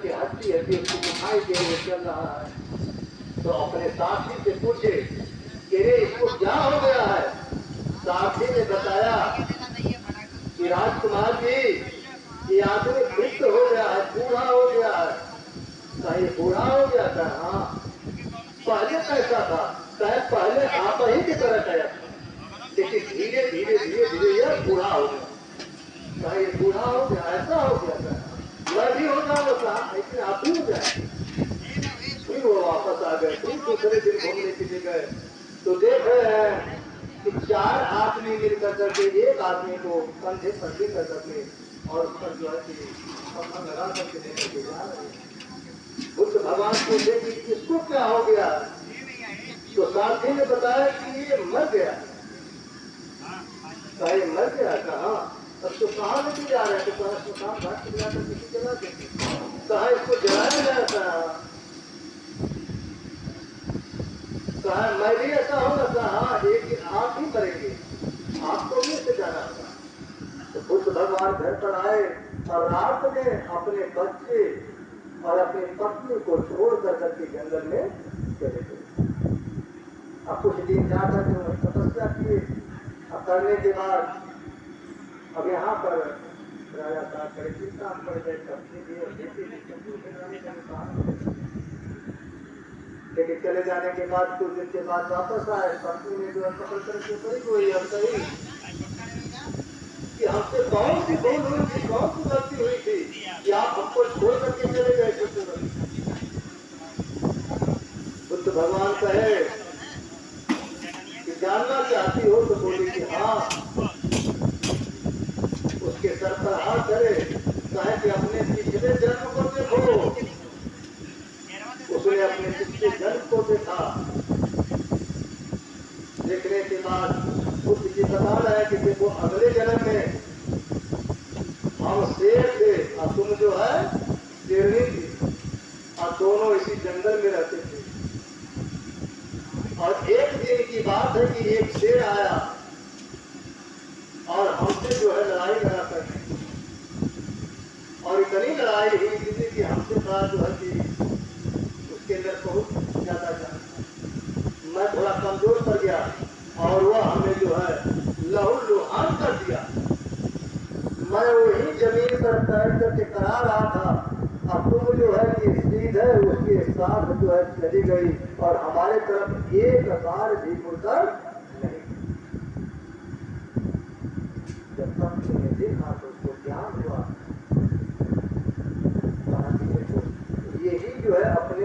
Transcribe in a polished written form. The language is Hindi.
करके हंसी हंसी उसको दिखाई दे रही चल रहा है। तो अपने साथी से पूछे कि रे इसको क्या हो गया है। साथी ने बताया कि राजकुमार जी ये आदमी वृद्ध हो गया है, बूढ़ा हो गया है। कहीं बूढ़ा हो गया था? हाँ। पहले कैसा था? कहे पहले आप ही की तरह गया था, लेकिन धीरे धीरे धीरे धीरे यह बूढ़ा हो गया। कहे बूढ़ा हो गया, ऐसा हो गया था? मैं भी हो जाऊंगा, लेकिन आप भी हो जाए। फिर वो वापस आ गए, फिर दूसरे दिन घूमने के लिए गए तो देख रहे हैं कि 4 आदमी मिलकर करके एक आदमी को कंधे पर लेकर करके और उस पर जो है कि पत्थर लगा करके लेकर के जा रहे हैं। बुद्ध भगवान पूछे कि इसको क्या हो गया? तो साथी ने बताया कि ये मर गया। कहे मर गया? कहा अब तो कहाँ लेके जा रहे हैं? तो कहा श्मशान घाट पे जाकर किसी जला देंगे। कहा इसको जलाया जाता है? कहा मैं भी ऐसा होगा? कहा एक दिन आप ही मरेंगे, आपको भी ऐसे जाना होगा। तो बुद्ध भगवान घर पर आए और रात में अपने बच्चे और अपनी पत्नी को छोड़ करके जंगल में चले गए। अब कुछ दिन जाकर के तपस्या किए। अब करने के बाद अब यहाँ पर राजा साहब बड़े चिंता पड़ गए, सब्जी भी और खेती भी। लेकिन चले जाने के बाद कुछ दिन के बाद वापस आए। पत्नी ने जो है पकड़ करके पड़ी हुई अब कही कि हमसे कौन सी भूल हुई थी, कौन सी गलती हुई थी कि आप हमको छोड़ करके चले गए। बुद्ध भगवान कहे कि जानना चाहती हो? तो बोली कि हाँ। उसके सर पर हाथ धरे, कहे कि अपने पिछले जन्म को देखो। उसने अपने पिछले जन्म को देखा। देखने के बाद बुद्ध जी बता रहे हैं कि देखो अगले जन्म में हम शेर थे और तुम जो है शेरनी थी और दोनों इसी जंगल में रहते थे। और एक दिन की बात है कि एक शेर आया और हमसे जो है लड़ाई लगा करके, और इतनी लड़ाई हुई थी कि हमसे बड़ा जो है कि उसके अंदर बहुत ज्यादा जान, मैं थोड़ा कमजोर पड़ गया और वह हमें जो है लहूलुहान कर दिया। मैं वही जमीन पर तैर करके करा रहा था, अब तुम जो है कि सीधे उसके साथ जो है चली गई और हमारे तरफ एक बार भी मुड़कर नहीं। जब पत्नी ने देखा तो उसको ज्ञान हुआ। यही जो है अपने